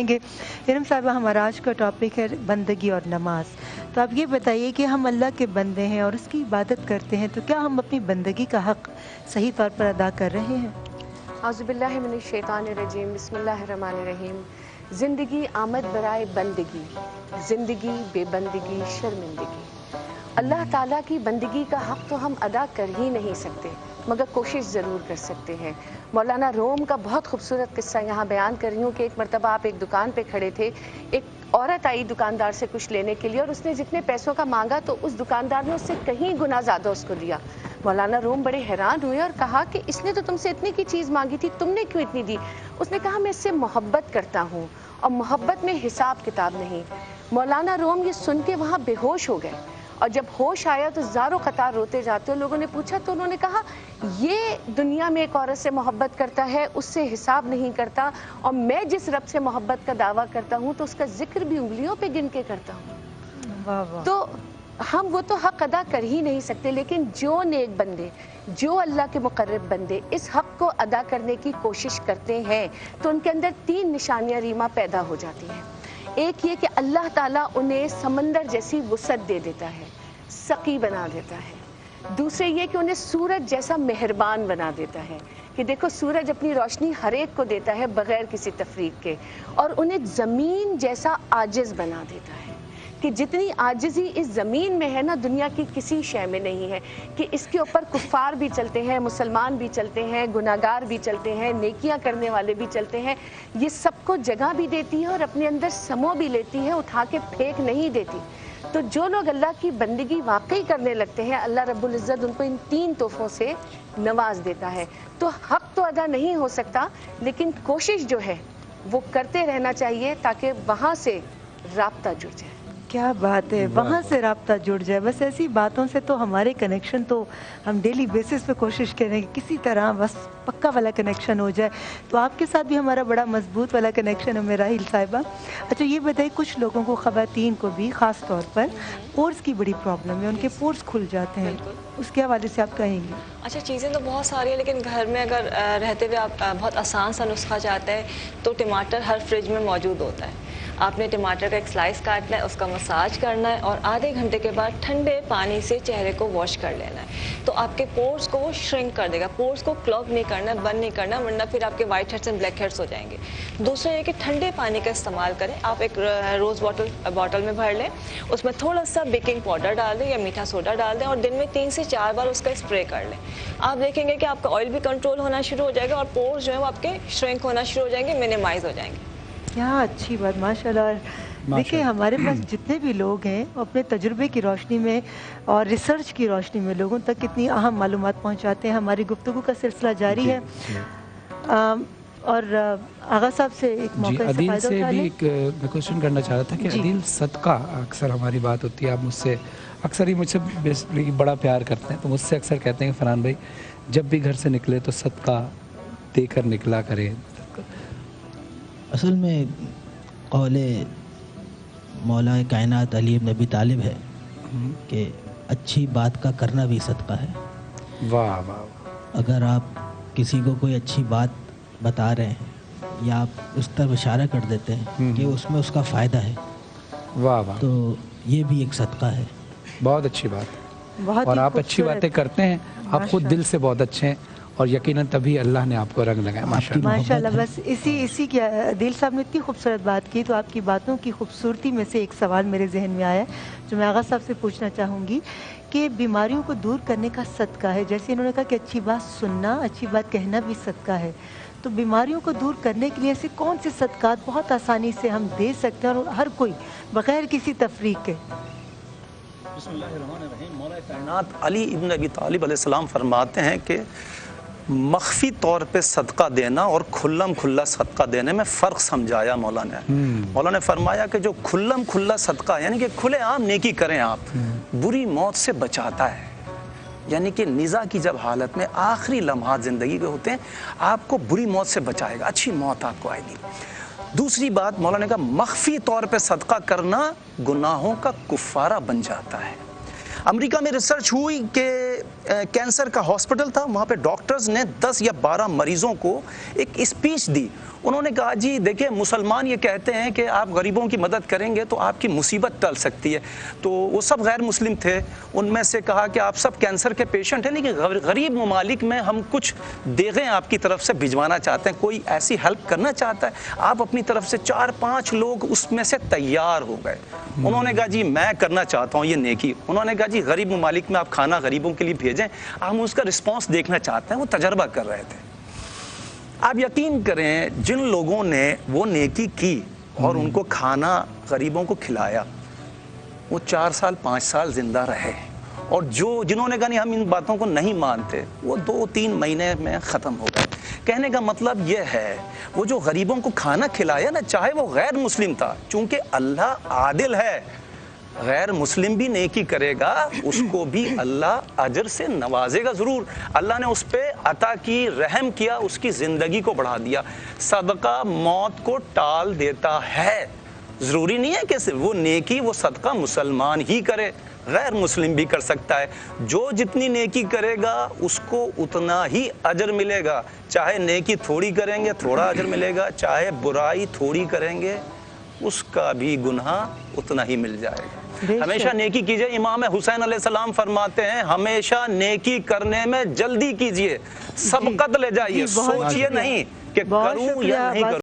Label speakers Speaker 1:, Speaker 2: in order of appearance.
Speaker 1: इरम साहिबा, हमारा आज का टॉपिक है बंदगी और नमाज। तो आप ये बताइए कि हम अल्लाह के बंदे हैं और उसकी इबादत करते हैं, तो क्या हम अपनी बंदगी का हक़ सही तौर पर अदा कर रहे हैं?
Speaker 2: औज़ुबिल्लाहि मिनश्शैतानिर्रजीम, बिस्मिल्लाहिर्रहमानिर्रहीम। ज़िंदगी आमद बराए बंदगी, ज़िंदगी बेबंदगी शर्मिंदगी। अल्लाह ताला की बंदगी का हक़ तो हम अदा कर ही नहीं सकते, मगर कोशिश ज़रूर कर सकते हैं। मौलाना रोम का बहुत खूबसूरत किस्सा यहाँ बयान कर रही हूँ कि एक मरतबा आप एक दुकान पे खड़े थे, एक औरत आई दुकानदार से कुछ लेने के लिए और उसने जितने पैसों का मांगा तो उस दुकानदार ने उससे कहीं गुना ज़्यादा उसको दिया। मौलाना रोम बड़े हैरान हुए और कहा कि इसने तो तुमसे इतनी की चीज़ मांगी थी, तुमने क्यों इतनी दी? उसने कहा मैं इससे मोहब्बत करता हूँ और मोहब्बत में हिसाब किताब नहीं। मौलाना रोम ये सुन के वहाँ बेहोश हो गए और जब होश आया तो ज़ारो कतार रोते जाते। लोगों ने पूछा तो उन्होंने कहा ये दुनिया में एक औरत से मोहब्बत करता है, उससे हिसाब नहीं करता, और मैं जिस रब से मोहब्बत का दावा करता हूँ तो उसका जिक्र भी उंगलियों पे गिन के करता हूँ।
Speaker 1: वाह वाह।
Speaker 2: तो हम वो तो हक़ अदा कर ही नहीं सकते, लेकिन जो नेक बंदे, जो अल्लाह के मुक़र्रब बंदे इस हक़ को अदा करने की कोशिश करते हैं तो उनके अंदर 3 निशानियाँ रीमा पैदा हो जाती हैं। एक ये कि अल्लाह ताला उन्हें समंदर जैसी वुसअत दे देता है, सकी बना देता है। दूसरे ये कि उन्हें सूरज जैसा मेहरबान बना देता है कि देखो सूरज अपनी रोशनी हर एक को देता है बग़ैर किसी तफरीक के, और उन्हें ज़मीन जैसा आजिज़ बना देता है कि जितनी आजिज़ी इस ज़मीन में है ना, दुनिया की किसी शय में नहीं है, कि इसके ऊपर कुफ़ार भी चलते हैं, मुसलमान भी चलते हैं, गुनाहगार भी चलते हैं, नेकियां करने वाले भी चलते हैं। ये सबको जगह भी देती है और अपने अंदर समो भी लेती है, उठा के फेंक नहीं देती। तो जो लोग अल्लाह की बंदगी वाकई करने लगते हैं, अल्लाह रब्बुल इज़्ज़त उनको इन 3 तोहफ़ों से नवाज देता है। तो हक़ तो अदा नहीं हो सकता, लेकिन कोशिश जो है वो करते रहना चाहिए ताकि वहाँ से राब्ता जुड़ जाए।
Speaker 1: क्या बात है, वहाँ से राब्ता जुड़ जाए। बस ऐसी बातों से तो हमारे कनेक्शन तो हम डेली बेसिस पे कोशिश करें कि किसी तरह बस पक्का वाला कनेक्शन हो जाए। तो आपके साथ भी हमारा बड़ा मजबूत वाला कनेक्शन है मेराहिल साहिबा। अच्छा ये बताइए, कुछ लोगों को, ख़वातीन को भी ख़ास तौर पर पोर्स की बड़ी प्रॉब्लम है, उनके पोर्स खुल जाते हैं, उसके हवाले से आप कहेंगे?
Speaker 3: अच्छा, चीज़ें तो बहुत सारी हैं, लेकिन घर में अगर रहते हुए आप बहुत आसान सा नुस्खा चाहते हैं तो टमाटर हर फ्रिज में मौजूद होता है। आपने टमाटर का एक स्लाइस काटना है, उसका मसाज करना है और आधे घंटे के बाद ठंडे पानी से चेहरे को वॉश कर लेना है। तो आपके पोर्स को वो श्रिंक कर देगा। पोर्स को क्लॉग नहीं करना, बंद नहीं करना, वरना फिर आपके white heads and black heads हो जाएंगे। दूसरा ये कि ठंडे पानी का इस्तेमाल करें। आप एक रोज़ बॉटल में भर लें, उसमें थोड़ा सा बेकिंग पाउडर डाल दें या मीठा सोडा डाल दें और दिन में 3 से 4 बार उसका स्प्रे कर लें। आप देखेंगे कि आपका ऑयल भी कंट्रोल होना शुरू हो जाएगा और पोर्स जो है वो आपके श्रिंक होना शुरू हो जाएंगे, मिनिमाइज हो जाएंगे।
Speaker 1: क्या अच्छी बात, माशाल्लाह। देखिए हमारे पास जितने भी लोग हैं अपने तजुर्बे की रोशनी में और रिसर्च की रोशनी में लोगों तक कितनी अहम मालूमात पहुंचाते हैं। हमारी गुफ्तगू का सिलसिला जारी है और आगा साहब से एक मौका
Speaker 4: अदील से भी एक मैं क्वेश्चन करना चाह रहा था कि अदील सदका, अक्सर हमारी बात होती है, आप मुझसे अक्सर ही मुझसे बेसिकली बड़ा प्यार करते हैं, तो मुझसे अक्सर कहते हैं कि फरहान भाई जब भी घर से निकले तो सदका देकर निकला करें।
Speaker 5: असल में कौले मौला कायनात अली इब्न अबी तालिब है कि अच्छी बात का करना भी सदका है।
Speaker 4: वाह वाह।
Speaker 5: अगर आप किसी को कोई अच्छी बात बता रहे हैं या आप उस तरफ इशारा कर देते हैं कि उसमें उसका फ़ायदा है,
Speaker 4: वाह वाह,
Speaker 5: तो ये भी एक सदका है।
Speaker 4: बहुत अच्छी बात है। और आप अच्छी बातें करते हैं, आप खुद दिल से बहुत अच्छे हैं और यकीनन तभी अल्लाह ने आपको रंग लगाया।
Speaker 1: माशाल्लाह। बस इसी की दिल साहब ने इतनी खूबसूरत बात की, तो आपकी बातों की खूबसूरती में से एक सवाल मेरे जहन में आया जो मैं आगा साहब से पूछना चाहूँगी कि बीमारियों को दूर करने का सदका है। जैसे इन्होंने कहा कि अच्छी बात सुनना, अच्छी बात कहना भी सदका है, तो बीमारियों को दूर करने के लिए ऐसे कौन से सदकात बहुत आसानी से हम दे सकते हैं और हर कोई बग़ैर किसी तफरीक के?
Speaker 6: बिस्मिल्लाहिर्रहमानिर्रहीम। मौला कायनात अली इब्न अबी तालिब अलैहिस्सलाम फरमाते हैं कि मख्फी तौर पे सदका देना और खुल्लम खुल्ला सदका देने में फ़र्क समझाया मौला ने। मौला ने फरमाया कि जो खुल्लम खुल्ला सदका यानी कि खुले आम नेकी करें आप, बुरी मौत से बचाता है। यानी कि निज़ा की जब हालत में आखिरी लम्हात ज़िंदगी के होते हैं, आपको बुरी मौत से बचाएगा, अच्छी मौत आपको आएगी। दूसरी बात मौला ने कहा मख्फी तौर पे सदका करना गुनाहों का कुफ़ारा बन जाता है। अमेरिका में रिसर्च हुई कि कैंसर का हॉस्पिटल था, वहाँ पे डॉक्टर्स ने 10 या 12 मरीजों को एक स्पीच दी उन्होंने कहा जी देखिए मुसलमान ये कहते हैं कि आप गरीबों की मदद करेंगे तो आपकी मुसीबत टल सकती है। तो वो सब गैर मुस्लिम थे, उनमें से कहा कि आप सब कैंसर के पेशेंट हैं, लेकिन गरीब ममालिक में हम कुछ देखें आपकी तरफ से भिजवाना चाहते हैं, कोई ऐसी हेल्प करना चाहता है। आप अपनी तरफ से 4-5 लोग उसमें से तैयार हो गए। उन्होंने कहा जी मैं करना चाहता हूँ ये नेकी। उन्होंने कहा जी गरीब ममालिक में आप खाना गरीबों के लिए भेजें, हम उसका रिस्पॉन्स देखना चाहते हैं। वो तजर्बा कर रहे थे। आप यकीन करें जिन लोगों ने वो नेकी की और उनको खाना गरीबों को खिलाया, वो 4 साल 5 साल जिंदा रहे, और जिन्होंने कहा नहीं हम इन बातों को नहीं मानते, वो 2-3 महीने में ख़त्म हो गए। कहने का मतलब ये है वो जो गरीबों को खाना खिलाया ना, चाहे वो गैर मुस्लिम था, चूंकि अल्लाह आदिल है, गैर मुस्लिम भी नेकी करेगा उसको भी अल्लाह अजर से नवाजेगा ज़रूर। अल्लाह ने उस पर अता की, रहम किया, उसकी ज़िंदगी को बढ़ा दिया। सदका मौत को टाल देता है। ज़रूरी नहीं है कि सिर्फ वो नेकी, वो सदका मुसलमान ही करे, गैर मुस्लिम भी कर सकता है। जो जितनी नेकी करेगा उसको उतना ही अजर मिलेगा। चाहे नेकी थोड़ी करेंगे थोड़ा अजर मिलेगा, चाहे बुराई थोड़ी करेंगे उसका भी गुनाह उतना ही मिल जाएगा। हमेशा नेकी कीजिए। इमाम हुसैन अलैहिस्सलाम फरमाते हैं हमेशा नेकी करने में जल्दी कीजिए, सबकत ले जाइए, सोचिए नहीं कि करूं या नहीं करूं।